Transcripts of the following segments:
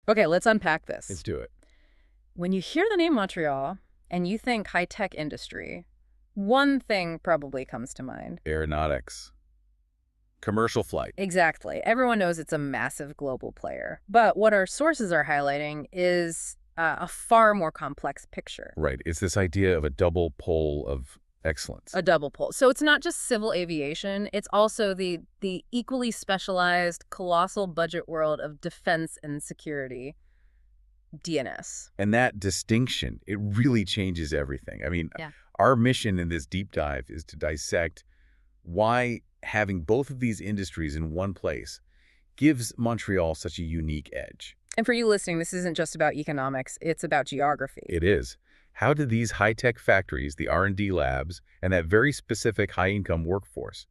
Okay, let's unpack this. Let's do it. When you hear the name Montreal and you think high-tech industry, one thing probably comes to mind. Aeronautics. Commercial flight. Exactly. Everyone knows it's a massive global player. But what our sources are highlighting is a far more complex picture. Right. It's this idea of a double pole of excellence. A double pole. So it's not just civil aviation, it's also the equally specialized, colossal budget world of defense and security, DNS. And that distinction, it really changes everything. I mean, Yeah. our mission in this deep dive is to dissect why having both of these industries in one place gives Montreal such a unique edge. And for you listening, this isn't just about economics, it's about geography. It is. How do these high-tech factories, the R&D labs, and that very specific high-income workforce,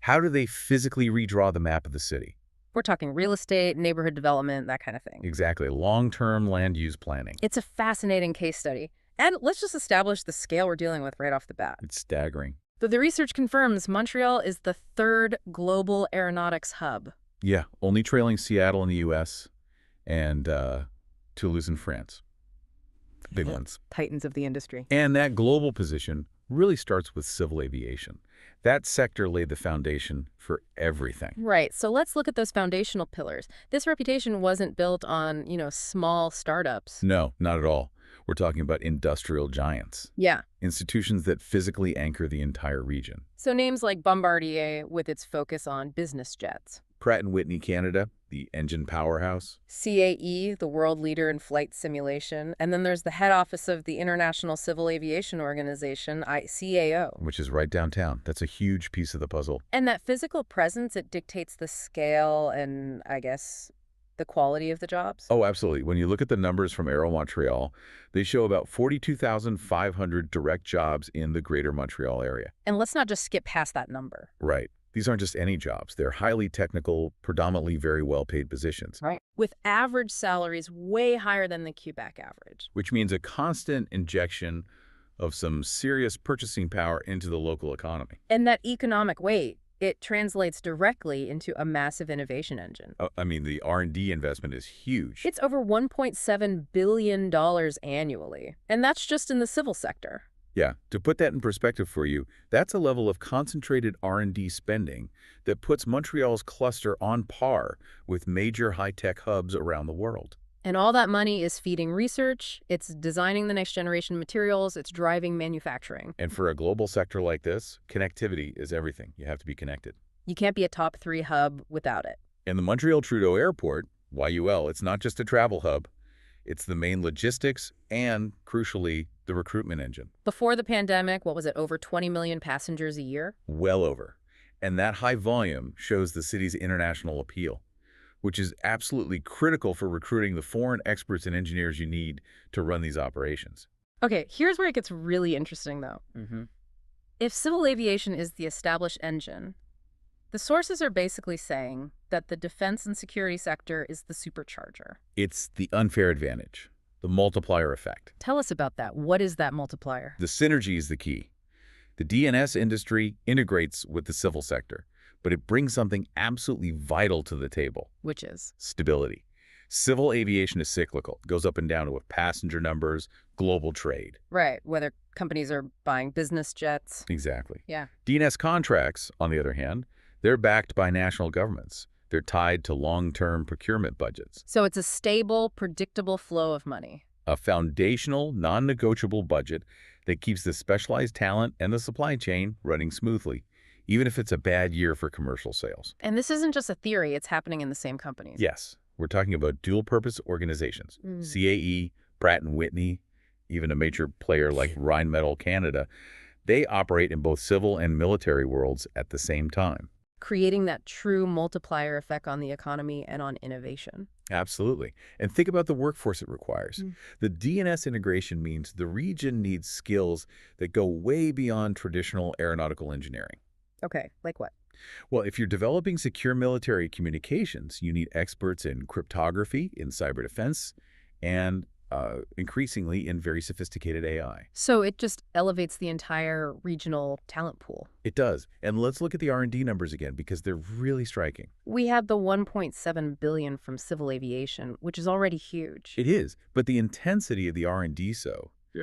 how do they physically redraw the map of the city? We're talking real estate, neighborhood development, that kind of thing. Exactly. Long-term land use planning. It's a fascinating case study. And let's just establish the scale we're dealing with right off the bat. It's staggering. So the research confirms Montreal is the third global aeronautics hub. Yeah, only trailing Seattle in the U.S. and Toulouse in France. Big ones. Titans of the industry. And that global position really starts with civil aviation. That sector laid the foundation for everything. Right. So let's look at those foundational pillars. This reputation wasn't built on, small startups. No, not at all. We're talking about industrial giants. Yeah. Institutions that physically anchor the entire region. So names like Bombardier with its focus on business jets. Pratt & Whitney Canada, the engine powerhouse. CAE, the world leader in flight simulation. And then there's the head office of the International Civil Aviation Organization, ICAO. Which is right downtown. That's a huge piece of the puzzle. And that physical presence, it dictates the scale and, I guess, the quality of the jobs? Oh, absolutely. When you look at the numbers from Aero Montreal, they show about 42,500 direct jobs in the greater Montreal area. And let's not just skip past that number. Right. These aren't just any jobs. They're highly technical, predominantly very well-paid positions. Right. With average salaries way higher than the Quebec average. Which means a constant injection of some serious purchasing power into the local economy. And that economic weight, it translates directly into a massive innovation engine. I mean, the R&D investment is huge. It's over $1.7 billion annually. And that's just in the civil sector. Yeah, to put that in perspective for you, that's a level of concentrated R&D spending that puts Montreal's cluster on par with major high-tech hubs around the world. And all that money is feeding research, it's designing the next generation materials, it's driving manufacturing. And for a global sector like this, connectivity is everything. You have to be connected. You can't be a top 3 hub without it. And the Montreal Trudeau Airport, YUL, it's not just a travel hub. It's the main logistics and, crucially, the recruitment engine. Before the pandemic, what was it, over 20 million passengers a year? Well over. And that high volume shows the city's international appeal, which is absolutely critical for recruiting the foreign experts and engineers you need to run these operations. Okay, here's where it gets really interesting, though. If civil aviation is the established engine, the sources are basically saying that the defense and security sector is the supercharger. It's the unfair advantage, the multiplier effect. Tell us about that. What is that multiplier? The synergy is the key. The DNS industry integrates with the civil sector, but it brings something absolutely vital to the table. Which is? Stability. Civil aviation is cyclical. It goes up and down with passenger numbers, global trade. Right, whether companies are buying business jets. Exactly. Yeah. DNS contracts, on the other hand, they're backed by national governments. They're tied to long-term procurement budgets. So it's a stable, predictable flow of money. A foundational, non-negotiable budget that keeps the specialized talent and the supply chain running smoothly, even if it's a bad year for commercial sales. And this isn't just a theory, it's happening in the same companies. Yes, we're talking about dual-purpose organizations. CAE, Pratt & Whitney, even a major player like Rheinmetall Canada, they operate in both civil and military worlds at the same time. Creating that true multiplier effect on the economy and on innovation. Absolutely. And think about the workforce it requires. The DNS integration means the region needs skills that go way beyond traditional aeronautical engineering. Okay, like what? Well, if you're developing secure military communications, you need experts in cryptography, in cyber defense, and increasingly in very sophisticated AI. So it just elevates the entire regional talent pool. It does. And let's look at the R&D numbers again, because they're really striking. We had the $1.7 billion from civil aviation, which is already huge. It is, but the intensity of the R&D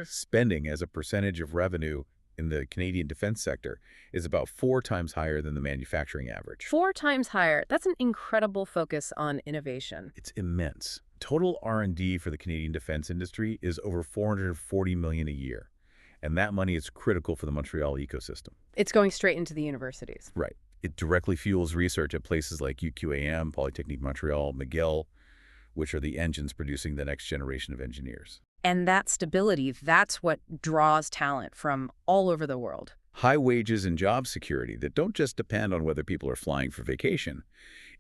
spending as a percentage of revenue in the Canadian defense sector is about 4 times higher than the manufacturing average. 4 times higher. That's an incredible focus on innovation. It's immense. Total R&D for the Canadian defense industry is over $440 million a year, and that money is critical for the Montreal ecosystem. It's going straight into the universities. Right. It directly fuels research at places like UQAM, Polytechnique Montreal, McGill, which are the engines producing the next generation of engineers. And that stability, that's what draws talent from all over the world. High wages and job security that don't just depend on whether people are flying for vacation.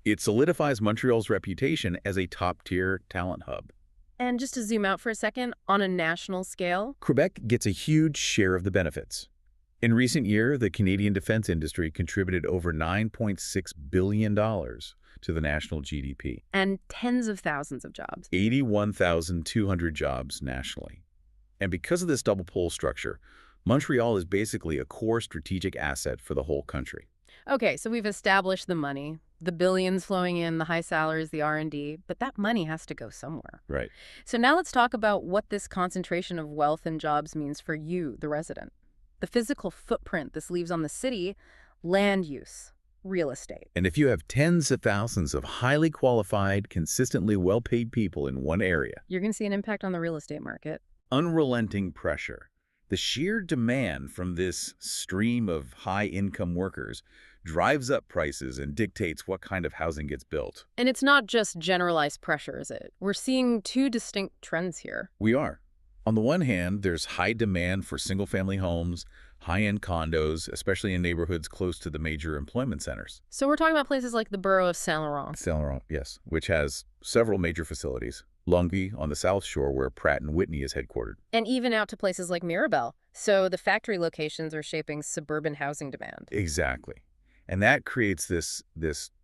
It solidifies Montreal's reputation as a top-tier talent hub. And just to zoom out for a second, on a national scale, Quebec gets a huge share of the benefits. In recent years, the Canadian defense industry contributed over $9.6 billion to the national GDP. and tens of thousands of jobs. 81,200 jobs nationally. And because of this double pole structure, Montreal is basically a core strategic asset for the whole country. Okay, so we've established the money, the billions flowing in, the high salaries, the R&D, but that money has to go somewhere. Right. So now let's talk about what this concentration of wealth and jobs means for you, the resident. The physical footprint this leaves on the city, land use, real estate. And if you have tens of thousands of highly qualified, consistently well-paid people in one area, You're going to see an impact on the real estate market. unrelenting pressure, the sheer demand from this stream of high-income workers drives up prices and dictates what kind of housing gets built. And it's not just generalized pressure, is it? We're seeing 2 distinct trends here. We are. On the one hand, there's high demand for single-family homes, high-end condos, especially in neighborhoods close to the major employment centers. So we're talking about places like the borough of Saint Laurent. Saint Laurent, yes, which has several major facilities. Longueuil on the South Shore, where Pratt & Whitney is headquartered. And even out to places like Mirabel. So the factory locations are shaping suburban housing demand. Exactly. And that creates this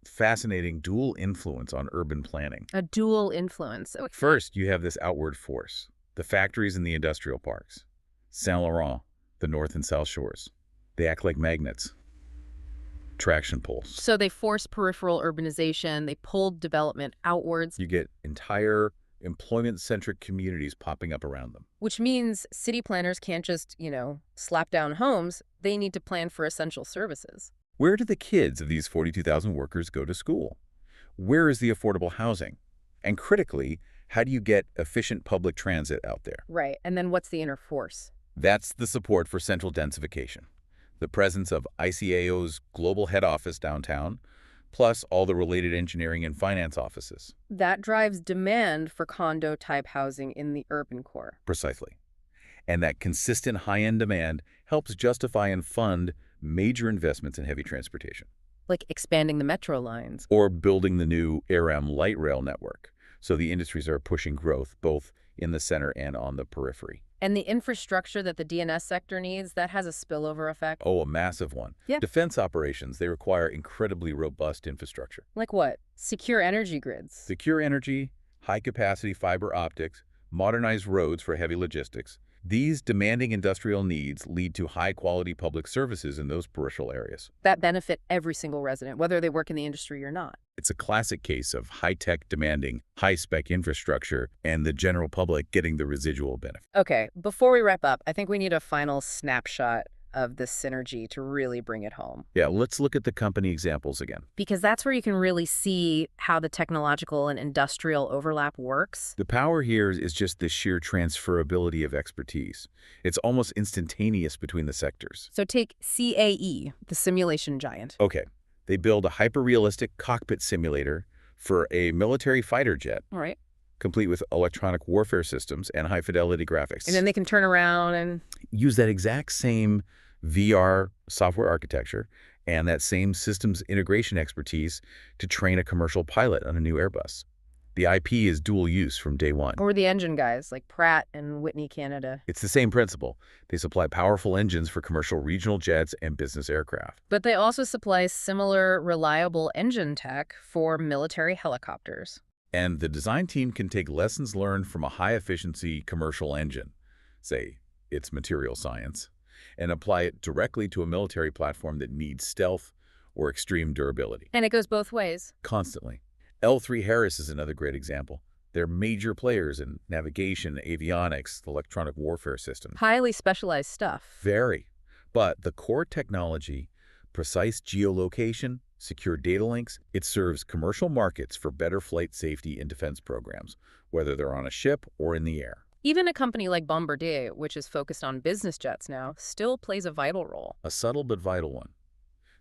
fascinating dual influence on urban planning. A dual influence. So First, you have this outward force, the factories and the industrial parks. Saint Laurent, the North and South Shores. They act like magnets, traction pulls. So they force peripheral urbanization, they pull development outwards, You get entire employment-centric communities popping up around them. which means city planners can't just, slap down homes. They need to plan for essential services. Where do the kids of these 42,000 workers go to school? Where is the affordable housing? And critically, how do you get efficient public transit out there? Right. And then what's the inner force? That's the support for central densification. The presence of ICAO's global head office downtown, plus all the related engineering and finance offices. That drives demand for condo-type housing in the urban core. Precisely. And that consistent high-end demand helps justify and fund major investments in heavy transportation. Like expanding the metro lines. Or building the new AirM light rail network. So the industries are pushing growth both in the center and on the periphery. And the infrastructure that the DNS sector needs, that has a spillover effect. Oh, a massive one. Yeah. Defense operations, they require incredibly robust infrastructure. Like what? Secure energy grids. Secure energy, high-capacity fiber optics, modernized roads for heavy logistics. These demanding industrial needs lead to high-quality public services in those peripheral areas. That benefit every single resident, whether they work in the industry or not. It's a classic case of high-tech demanding high-spec infrastructure and the general public getting the residual benefit. Okay, before we wrap up, I think we need a final snapshot of this synergy to really bring it home. Yeah, let's look at the company examples again. Because that's where you can really see how the technological and industrial overlap works. The power here is just the sheer transferability of expertise. It's almost instantaneous between the sectors. So take CAE, the simulation giant. Okay, they build a hyper-realistic cockpit simulator for a military fighter jet, All right. complete with electronic warfare systems and high-fidelity graphics. And then they can turn around and... use that exact same VR software architecture and that same systems integration expertise to train a commercial pilot on a new Airbus. The IP is dual use from day one. Or the engine guys, like Pratt and Whitney, Canada. It's the same principle. They supply powerful engines for commercial regional jets and business aircraft. But they also supply similar reliable engine tech for military helicopters. And the design team can take lessons learned from a high-efficiency commercial engine, say its material science, and apply it directly to a military platform that needs stealth or extreme durability. And it goes both ways. Constantly. L3 Harris is another great example. They're major players in navigation, avionics, electronic warfare systems. Highly specialized stuff. Very. But the core technology, precise geolocation, secure data links, it serves commercial markets for better flight safety and defense programs, whether they're on a ship or in the air. Even a company like Bombardier, which is focused on business jets now, still plays a vital role. A subtle but vital one.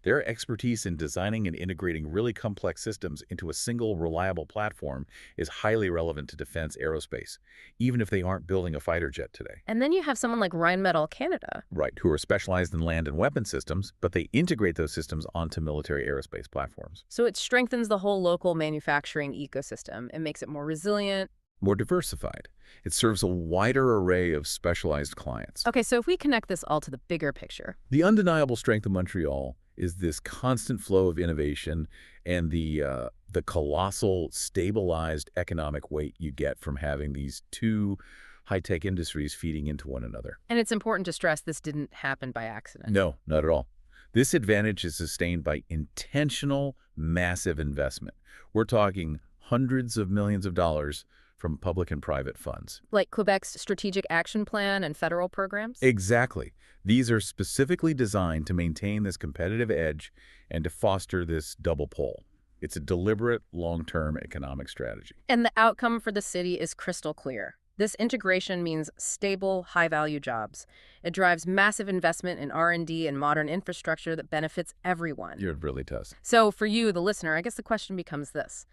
Their expertise in designing and integrating really complex systems into a single, reliable platform is highly relevant to defense aerospace, even if they aren't building a fighter jet today. And then you have someone like Rheinmetall Canada. Right, who are specialized in land and weapon systems, but they integrate those systems onto military aerospace platforms. So it strengthens the whole local manufacturing ecosystem. It makes it more resilient. More diversified. It serves a wider array of specialized clients. Okay, so if we connect this all to the bigger picture. The undeniable strength of Montreal is this constant flow of innovation and the colossal, stabilized economic weight you get from having these two high-tech industries feeding into one another. And it's important to stress this didn't happen by accident. No, not at all. This advantage is sustained by intentional, massive investment. We're talking hundreds of millions of dollars from public and private funds. Like Quebec's Strategic Action Plan and federal programs? Exactly. These are specifically designed to maintain this competitive edge and to foster this double pull. It's a deliberate, long-term economic strategy. And the outcome for the city is crystal clear. This integration means stable, high-value jobs. It drives massive investment in R&D and modern infrastructure that benefits everyone. It really does. So for you, the listener, I guess the question becomes this.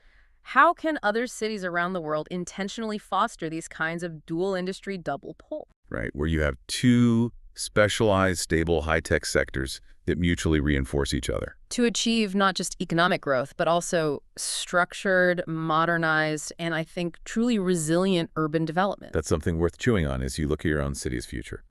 How can other cities around the world intentionally foster these kinds of dual-industry double pull? Right, where you have two specialized, stable, high-tech sectors that mutually reinforce each other. To achieve not just economic growth, but also structured, modernized, and I think truly resilient urban development. That's something worth chewing on as you look at your own city's future.